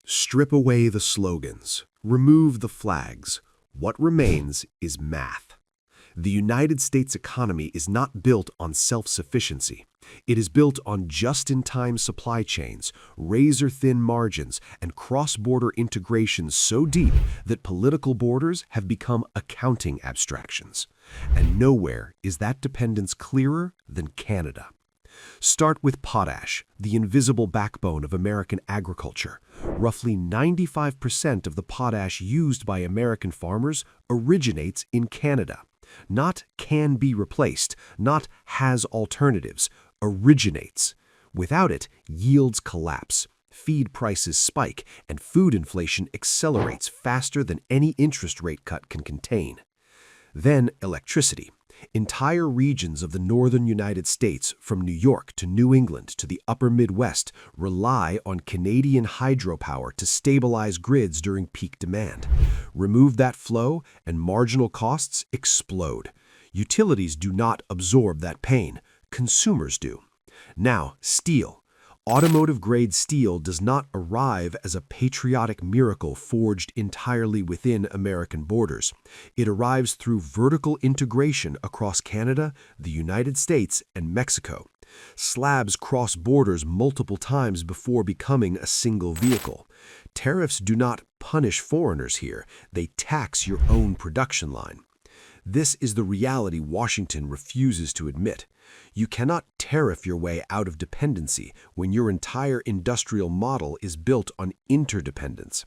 Strip away the slogans. Remove the flags. What remains is math. The United States economy is not built on self-sufficiency. It is built on just-in-time supply chains, razor-thin margins, and cross-border integration so deep that political borders have become accounting abstractions. And nowhere is that dependence clearer than Canada. Start with potash, the invisible backbone of American agriculture. Roughly 95% of the potash used by American farmers originates in Canada. Not can be replaced, not has alternatives, originates. Without it, yields collapse, feed prices spike, and food inflation accelerates faster than any interest rate cut can contain. Then electricity. Entire regions of the northern United States, from New York to New England to the upper Midwest, rely on Canadian hydropower to stabilize grids during peak demand. Remove that flow, and marginal costs explode. Utilities do not absorb that pain. Consumers do. Now, steel. Automotive-grade steel does not arrive as a patriotic miracle forged entirely within American borders. It arrives through vertical integration across Canada, the United States, and Mexico. Slabs cross borders multiple times before becoming a single vehicle. Tariffs do not punish foreigners here. They tax your own production line. This is the reality Washington refuses to admit. You cannot tariff your way out of dependency when your entire industrial model is built on interdependence.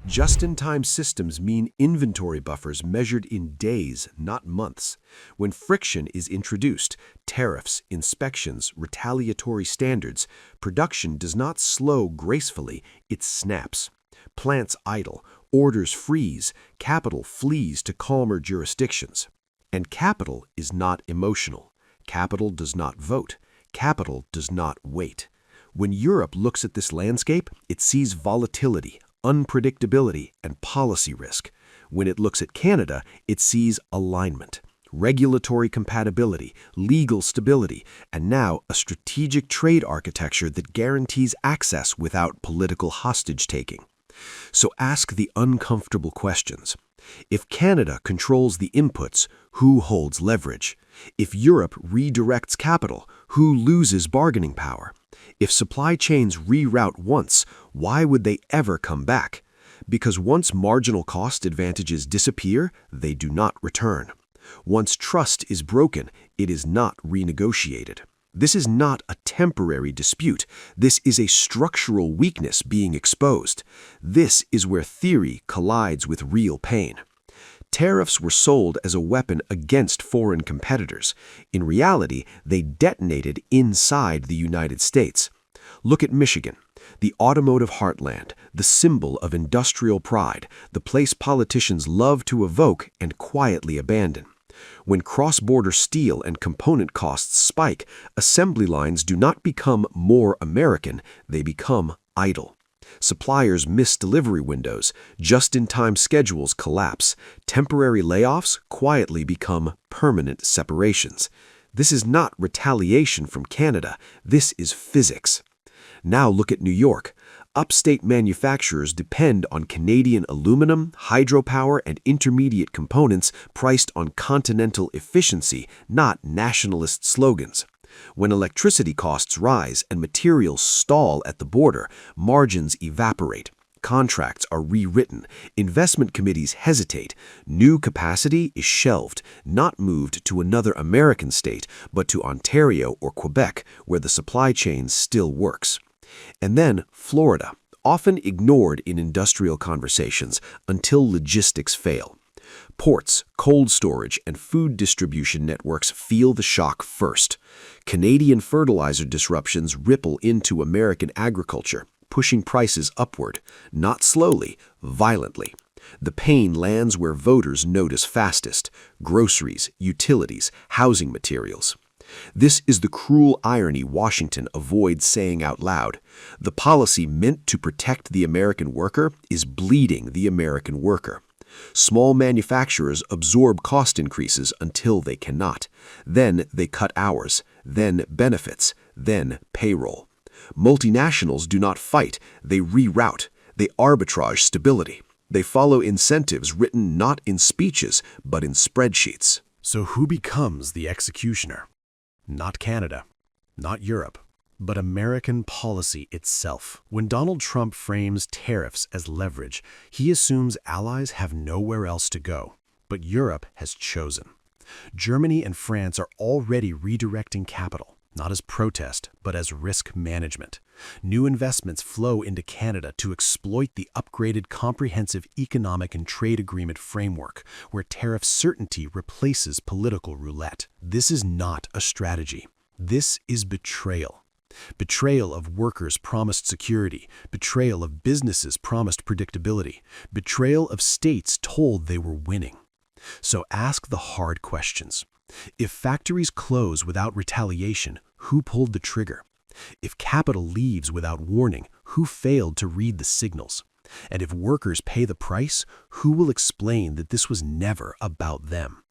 Just-in-time systems mean inventory buffers measured in days, not months. When friction is introduced, tariffs, inspections, retaliatory standards, production does not slow gracefully, it snaps. Plants idle, orders freeze, capital flees to calmer jurisdictions. And capital is not emotional. Capital does not vote. Capital does not wait. When Europe looks at this landscape, it sees volatility, unpredictability, and policy risk. When it looks at Canada, it sees alignment, regulatory compatibility, legal stability, and now a strategic trade architecture that guarantees access without political hostage-taking. So ask the uncomfortable questions. If Canada controls the inputs, who holds leverage? If Europe redirects capital, who loses bargaining power? If supply chains reroute once, why would they ever come back? Because once marginal cost advantages disappear, they do not return. Once trust is broken, it is not renegotiated. This is not a temporary dispute. This is a structural weakness being exposed. This is where theory collides with real pain. Tariffs were sold as a weapon against foreign competitors. In reality, they detonated inside the United States. Look at Michigan, the automotive heartland, the symbol of industrial pride, the place politicians love to evoke and quietly abandon. When cross-border steel and component costs spike, assembly lines do not become more American, they become idle. Suppliers miss delivery windows, just-in-time schedules collapse, temporary layoffs quietly become permanent separations. This is not retaliation from Canada, this is physics. Now look at New York. Upstate manufacturers depend on Canadian aluminum, hydropower, and intermediate components priced on continental efficiency, not nationalist slogans. When electricity costs rise and materials stall at the border, margins evaporate. Contracts are rewritten. Investment committees hesitate. New capacity is shelved, not moved to another American state, but to Ontario or Quebec, where the supply chain still works. And then Florida, often ignored in industrial conversations until logistics fail. Ports, cold storage, and food distribution networks feel the shock first. Canadian fertilizer disruptions ripple into American agriculture, pushing prices upward, not slowly, violently. The pain lands where voters notice fastest: groceries, utilities, housing materials. This is the cruel irony Washington avoids saying out loud. The policy meant to protect the American worker is bleeding the American worker. Small manufacturers absorb cost increases until they cannot. Then they cut hours, then benefits, then payroll. Multinationals do not fight, they reroute. They arbitrage stability. They follow incentives written not in speeches, but in spreadsheets. So who becomes the executioner? Not Canada, not Europe, but American policy itself. When Donald Trump frames tariffs as leverage, he assumes allies have nowhere else to go. But Europe has chosen. Germany and France are already redirecting capital, not as protest, but as risk management. New investments flow into Canada to exploit the upgraded comprehensive economic and trade agreement framework, where tariff certainty replaces political roulette. This is not a strategy. This is betrayal. Betrayal of workers promised security, betrayal of businesses promised predictability, betrayal of states told they were winning. So ask the hard questions. If factories close without retaliation, who pulled the trigger? If capital leaves without warning, who failed to read the signals? And if workers pay the price, who will explain that this was never about them?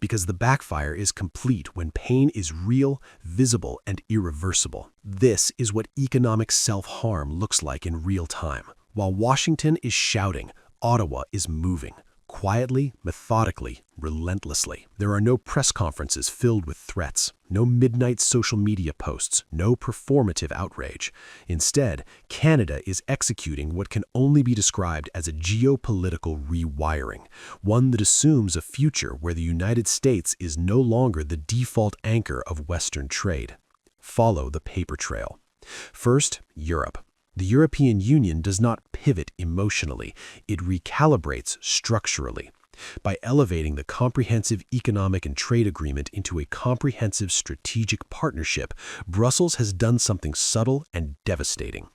Because the backfire is complete when pain is real, visible, and irreversible. This is what economic self-harm looks like in real time. While Washington is shouting, Ottawa is moving. Quietly, methodically, relentlessly. There are no press conferences filled with threats, no midnight social media posts, no performative outrage. Instead, Canada is executing what can only be described as a geopolitical rewiring, one that assumes a future where the United States is no longer the default anchor of Western trade. Follow the paper trail. First, Europe. The European Union does not pivot emotionally, it recalibrates structurally. By elevating the comprehensive economic and trade agreement into a comprehensive strategic partnership, Brussels has done something subtle and devastating.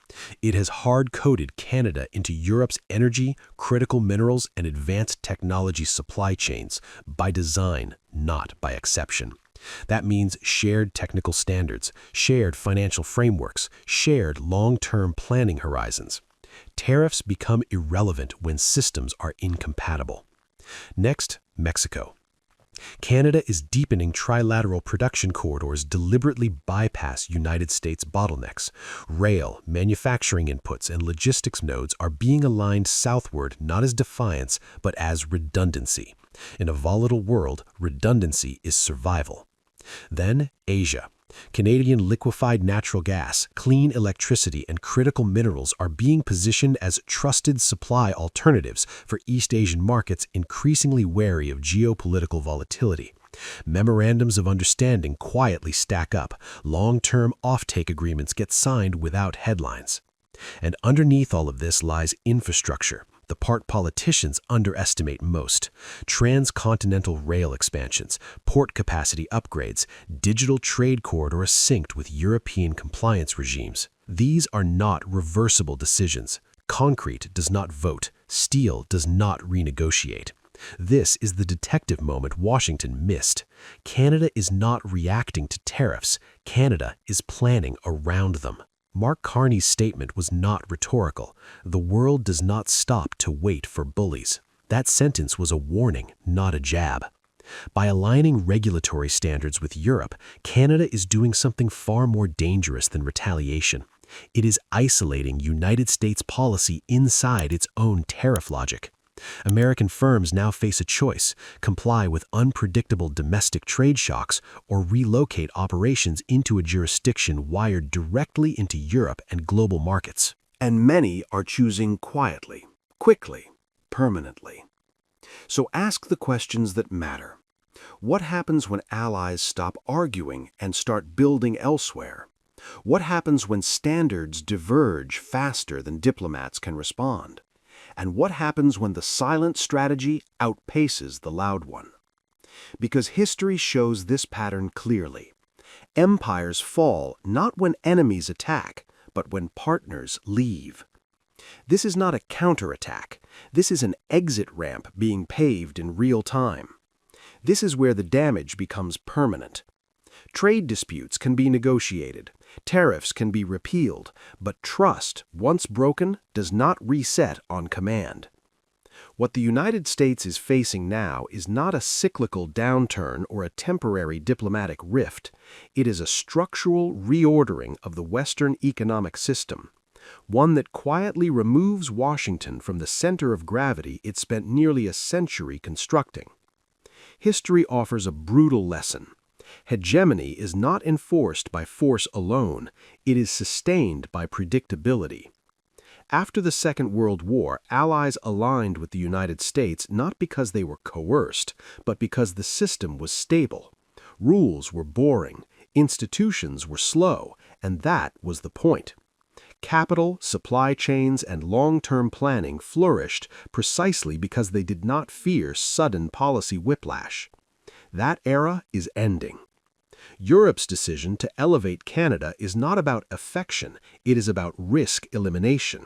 It has hard-coded Canada into Europe's energy, critical minerals, and advanced technology supply chains, by design, not by exception. That means shared technical standards, shared financial frameworks, shared long-term planning horizons. Tariffs become irrelevant when systems are incompatible. Next, Mexico. Canada is deepening trilateral production corridors deliberately bypass United States bottlenecks. Rail, manufacturing inputs, and logistics nodes are being aligned southward not as defiance, but as redundancy. In a volatile world, redundancy is survival. Then, Asia. Canadian liquefied natural gas, clean electricity, and critical minerals are being positioned as trusted supply alternatives for East Asian markets increasingly wary of geopolitical volatility. Memorandums of understanding quietly stack up. Long-term offtake agreements get signed without headlines. And underneath all of this lies infrastructure, the part politicians underestimate most. Transcontinental rail expansions, port capacity upgrades, digital trade corridors synced with European compliance regimes. These are not reversible decisions. Concrete does not vote. Steel does not renegotiate. This is the detective moment Washington missed. Canada is not reacting to tariffs. Canada is planning around them. Mark Carney's statement was not rhetorical. The world does not stop to wait for bullies. That sentence was a warning, not a jab. By aligning regulatory standards with Europe, Canada is doing something far more dangerous than retaliation. It is isolating United States policy inside its own tariff logic. American firms now face a choice: comply with unpredictable domestic trade shocks or relocate operations into a jurisdiction wired directly into Europe and global markets. And many are choosing quietly, quickly, permanently. So ask the questions that matter. What happens when allies stop arguing and start building elsewhere? What happens when standards diverge faster than diplomats can respond? And what happens when the silent strategy outpaces the loud one? Because history shows this pattern clearly. Empires fall not when enemies attack, but when partners leave. This is not a counterattack. This is an exit ramp being paved in real time. This is where the damage becomes permanent. Trade disputes can be negotiated. Tariffs can be repealed, but trust, once broken, does not reset on command. What the United States is facing now is not a cyclical downturn or a temporary diplomatic rift. It is a structural reordering of the Western economic system. one that quietly removes Washington from the center of gravity it spent nearly a century constructing. History offers a brutal lesson. Hegemony is not enforced by force alone, it is sustained by predictability. After the Second World War, Allies aligned with the United States not because they were coerced, but because the system was stable. Rules were boring, institutions were slow, and that was the point. Capital, supply chains, and long-term planning flourished precisely because they did not fear sudden policy whiplash. That era is ending. Europe's decision to elevate Canada is not about affection, it is about risk elimination.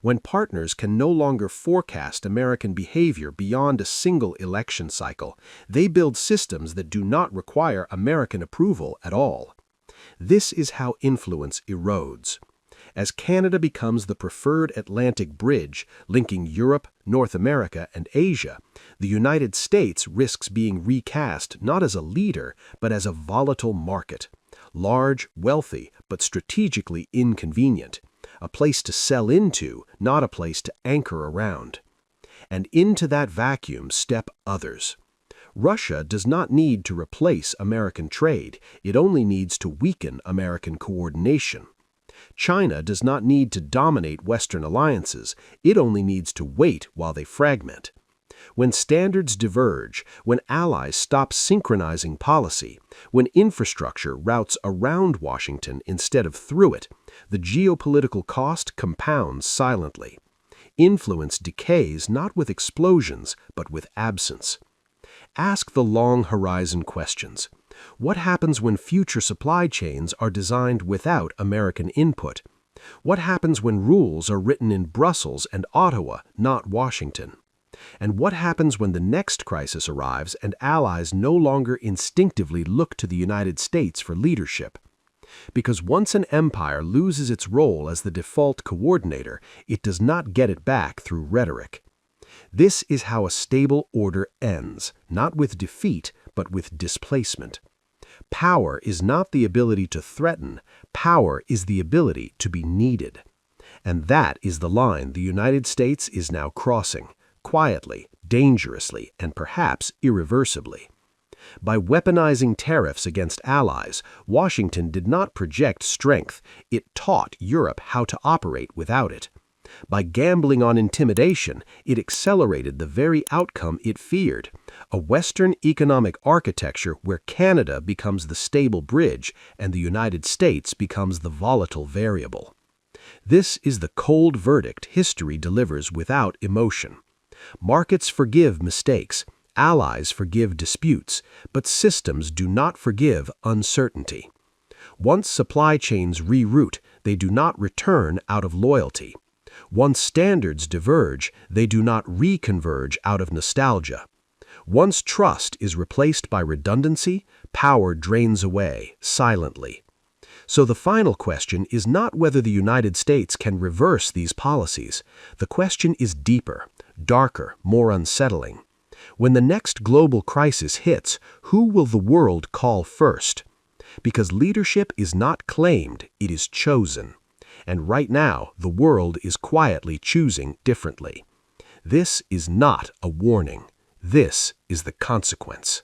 When partners can no longer forecast American behavior beyond a single election cycle, they build systems that do not require American approval at all. This is how influence erodes. As Canada becomes the preferred Atlantic bridge linking Europe, North America, and Asia, the United States risks being recast not as a leader, but as a volatile market. Large, wealthy, but strategically inconvenient. A place to sell into, not a place to anchor around. And into that vacuum step others. Russia does not need to replace American trade, it only needs to weaken American coordination. China does not need to dominate Western alliances, it only needs to wait while they fragment. When standards diverge, when allies stop synchronizing policy, when infrastructure routes around Washington instead of through it, the geopolitical cost compounds silently. Influence decays not with explosions, but with absence. Ask the long horizon questions. What happens when future supply chains are designed without American input? What happens when rules are written in Brussels and Ottawa, not Washington? And what happens when the next crisis arrives and allies no longer instinctively look to the United States for leadership? Because once an empire loses its role as the default coordinator, it does not get it back through rhetoric. This is how a stable order ends, not with defeat, but with displacement. Power is not the ability to threaten, power is the ability to be needed. And that is the line the United States is now crossing, quietly, dangerously, and perhaps irreversibly. By weaponizing tariffs against allies, Washington did not project strength, it taught Europe how to operate without it. By gambling on intimidation, it accelerated the very outcome it feared, a Western economic architecture where Canada becomes the stable bridge and the United States becomes the volatile variable. This is the cold verdict history delivers without emotion. Markets forgive mistakes, allies forgive disputes, but systems do not forgive uncertainty. Once supply chains reroute, they do not return out of loyalty. Once standards diverge, they do not reconverge out of nostalgia. Once trust is replaced by redundancy, power drains away, silently. So the final question is not whether the United States can reverse these policies. The question is deeper, darker, more unsettling. When the next global crisis hits, who will the world call first? Because leadership is not claimed, it is chosen. And right now, the world is quietly choosing differently. This is not a warning. This is the consequence.